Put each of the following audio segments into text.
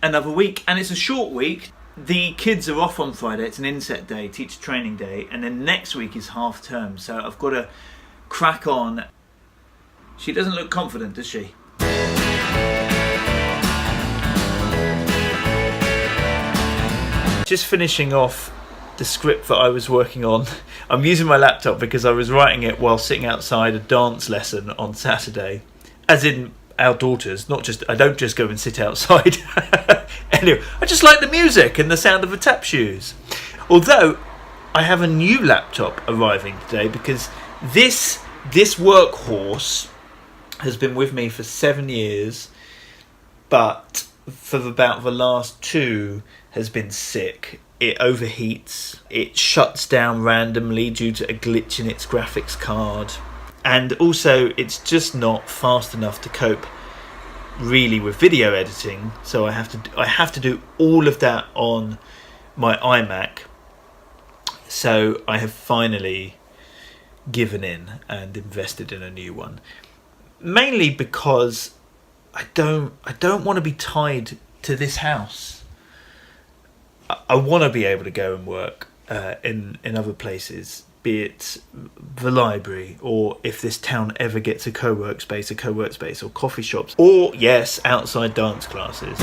another week, and it's a short week. The kids are off on Friday. It's an inset day, teacher training day, and then next week is half term, so I've got to crack on. She doesn't look confident, does she? Just finishing off the script that I was working on. I'm using my laptop because I was writing it while sitting outside a dance lesson on Saturday, as in our daughters, not just, I don't just go and sit outside. Anyway, I just like the music and the sound of the tap shoes. Although I have a new laptop arriving today because this workhorse has been with me for 7 years, but for about the last 2 has been sick. It overheats, it shuts down randomly due to a glitch in its graphics card, and also it's just not fast enough to cope really with video editing, so I have to do all of that on my iMac. So I have finally given in and invested in a new one, mainly because I don't want to be tied to this house. I want to be able to go and work in other places, be it the library, or if this town ever gets a co-workspace, or coffee shops, or yes, outside dance classes.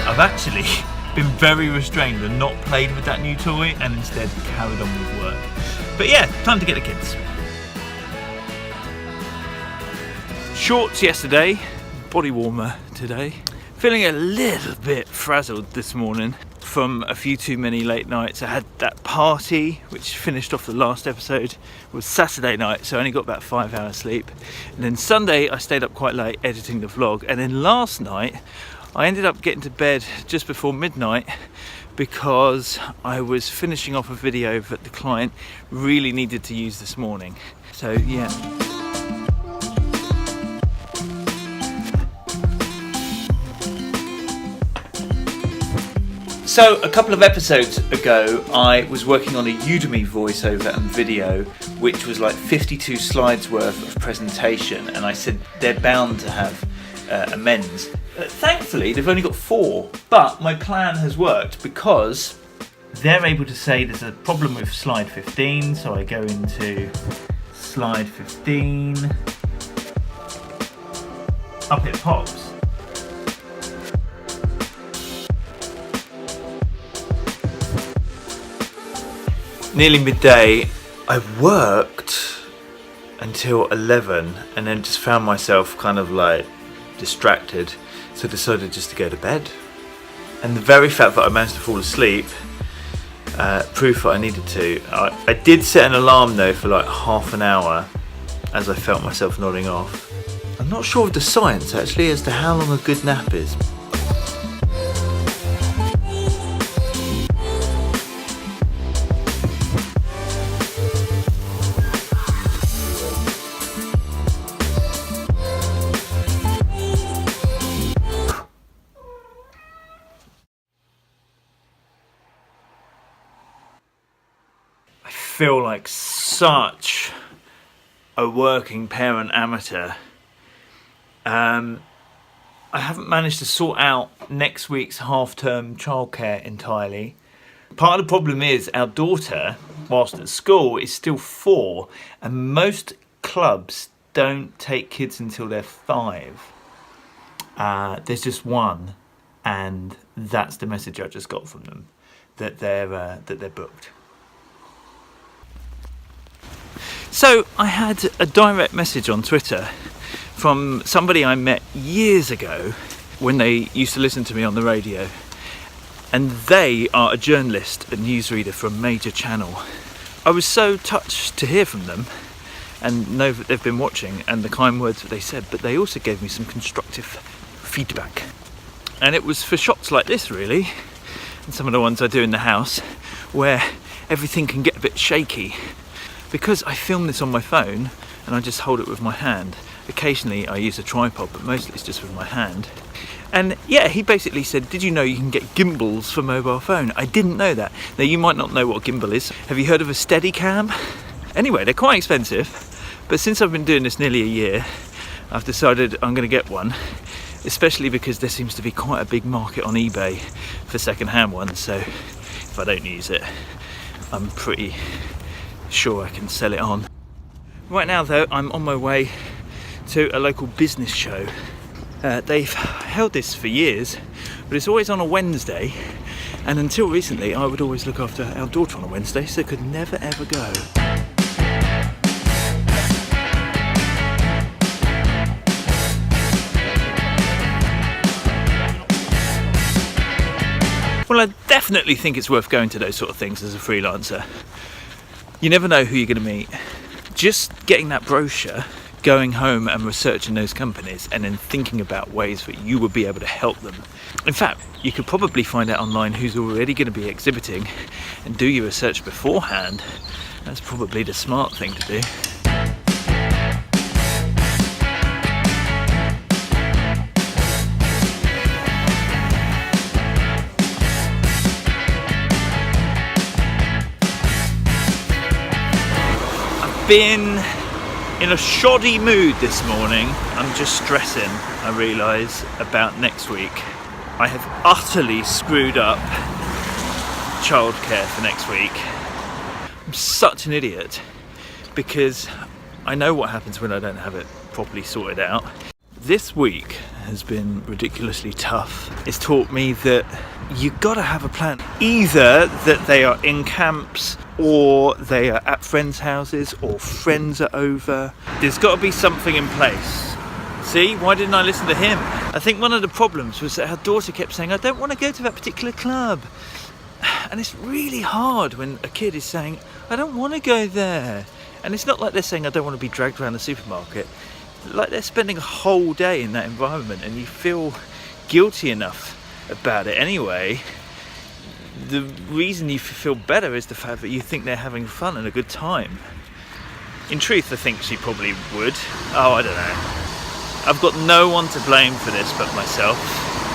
I've actually been very restrained and not played with that new toy, and instead carried on with work. But yeah, time to get the kids. Shorts yesterday, body warmer today. Feeling a little bit frazzled this morning from a few too many late nights. I had that party, which finished off the last episode. It was Saturday night, so I only got about 5 hours sleep. And then Sunday, I stayed up quite late editing the vlog. And then last night, I ended up getting to bed just before midnight because I was finishing off a video that the client really needed to use this morning. So yeah. So a couple of episodes ago, I was working on a Udemy voiceover and video, which was like 52 slides worth of presentation, and I said they're bound to have amends. Thankfully, they've only got 4, but my plan has worked because they're able to say there's a problem with slide 15, so I go into slide 15, up it pops. Nearly midday, I worked until 11 and then just found myself kind of like distracted, so decided just to go to bed. And the very fact that I managed to fall asleep, proof that I needed to. I did set an alarm though for like half an hour as I felt myself nodding off. I'm not sure of the science actually as to how long a good nap is. Feel like such a working parent amateur. I haven't managed to sort out next week's half-term childcare entirely. Part of the problem is our daughter, whilst at school, is still 4, and most clubs don't take kids until they're 5. There's just one, and that's the message I just got from them, that they're booked. So I had a direct message on Twitter from somebody I met years ago when they used to listen to me on the radio, and they are a journalist and newsreader for a major channel. I was so touched to hear from them and know that they've been watching and the kind words that they said, but they also gave me some constructive feedback, and it was for shots like this really, and some of the ones I do in the house where everything can get a bit shaky. Because I film this on my phone and I just hold it with my hand, Occasionally I use a tripod, but mostly it's just with my hand. And yeah, he basically said, did you know you can get gimbals for mobile phone? I didn't know that. Now, you might not know what a gimbal is. Have you heard of a Steadicam? Anyway, they're quite expensive, but since I've been doing this nearly a year, I've decided I'm going to get one, especially because there seems to be quite a big market on eBay for second-hand ones, so if I don't use it, I'm pretty sure I can sell it on. Right now though, I'm on my way to a local business show. They've held this for years, but it's always on a Wednesday, and until recently I would always look after our daughter on a Wednesday, so could never ever go. Well, I definitely think it's worth going to those sort of things as a freelancer. You never know who you're going to meet. Just getting that brochure, going home and researching those companies, and then thinking about ways that you would be able to help them. In fact, you could probably find out online who's already going to be exhibiting and do your research beforehand. That's probably the smart thing to do. I've been in a shoddy mood this morning. I'm just stressing, I realise, about next week. I have utterly screwed up childcare for next week. I'm such an idiot because I know what happens when I don't have it properly sorted out. This week has been ridiculously tough. It's taught me that you've got to have a plan. Either that they are in camps, or they are at friends' houses, or friends are over. There's got to be something in place. See, why didn't I listen to him? I think one of the problems was that our daughter kept saying, I don't want to go to that particular club. And it's really hard when a kid is saying, I don't want to go there. And it's not like they're saying, I don't want to be dragged around the supermarket. Like they're spending a whole day in that environment, and you feel guilty enough about it anyway. The reason you feel better is the fact that you think they're having fun and a good time. In truth, I think she probably would. Oh, I don't know. I've got no one to blame for this but myself.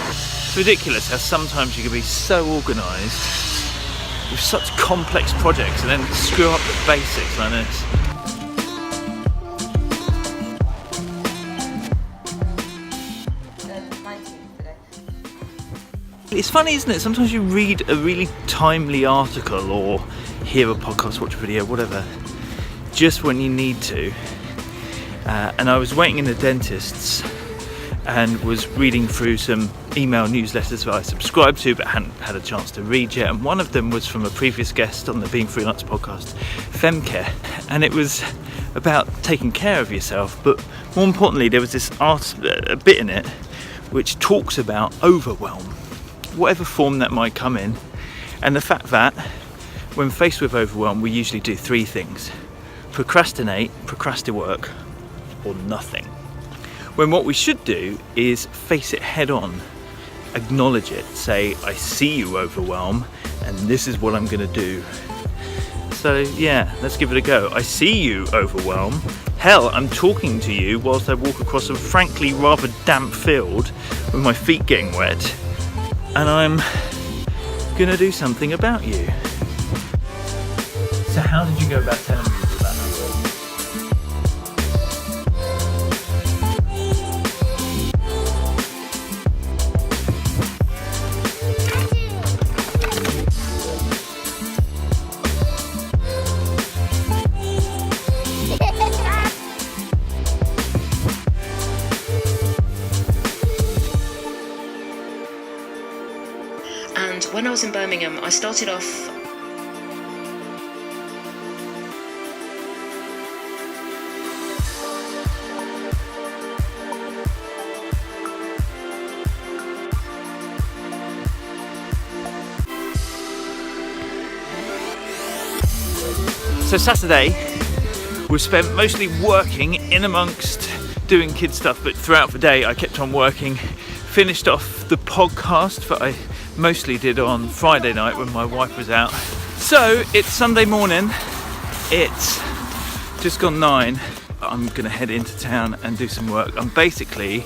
It's ridiculous how sometimes you can be so organised with such complex projects and then screw up the basics like this. It's funny, isn't it? Sometimes you read a really timely article or hear a podcast, watch a video, whatever, just when you need to. And I was waiting in the dentist's and was reading through some email newsletters that I subscribed to but hadn't had a chance to read yet. And one of them was from a previous guest on the Being Freelance podcast, Femcare. And it was about taking care of yourself. But more importantly, there was this a bit in it which talks about overwhelm, whatever form that might come in, and the fact that when faced with overwhelm, we usually do three things: procrastinate, work, or nothing. When what we should do is face it head on, acknowledge it, say, I see you, overwhelm, and this is what I'm going to do. So yeah, let's give it a go. I see you, overwhelm. Hell, I'm talking to you whilst I walk across a frankly rather damp field with my feet getting wet, and I'm gonna do something about you. So how did you go about telling people about that? And when I was in Birmingham, I started off So Saturday was spent mostly working in amongst doing kid stuff, but throughout the day I kept on working. Finished off the podcast that I mostly did on Friday night when my wife was out. So it's Sunday morning, it's just gone 9, I'm going to head into town and do some work. I'm basically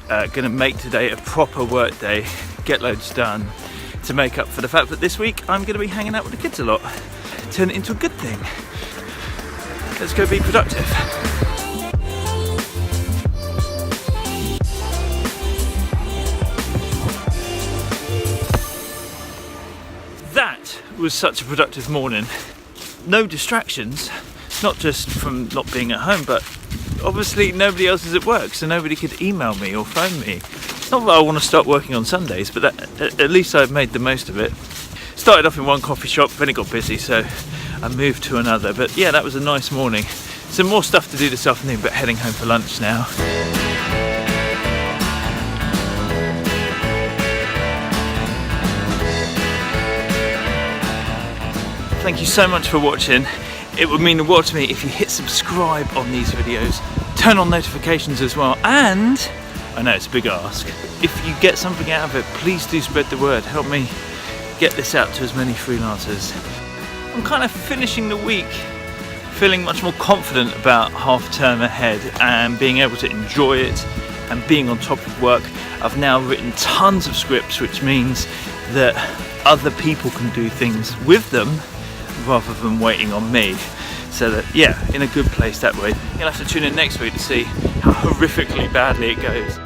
going to make today a proper work day, get loads done, to make up for the fact that this week I'm going to be hanging out with the kids a lot. Turn it into a good thing. Let's go be productive. That was such a productive morning. No distractions, not just from not being at home, but obviously nobody else is at work, so nobody could email me or phone me. Not that I want to start working on Sundays, but at least I've made the most of it. Started off in one coffee shop, then it got busy, so I moved to another. But yeah, that was a nice morning. Some more stuff to do this afternoon, but heading home for lunch now. Thank you so much for watching. It would mean the world to me if you hit subscribe on these videos, turn on notifications as well, and I know it's a big ask, if you get something out of it, please do spread the word. Help me get this out to as many freelancers. I'm kind of finishing the week feeling much more confident about half term ahead and being able to enjoy it and being on top of work. I've now written tons of scripts, which means that other people can do things with them rather than waiting on me. So that, yeah, in a good place that way. You'll have to tune in next week to see how horrifically badly it goes.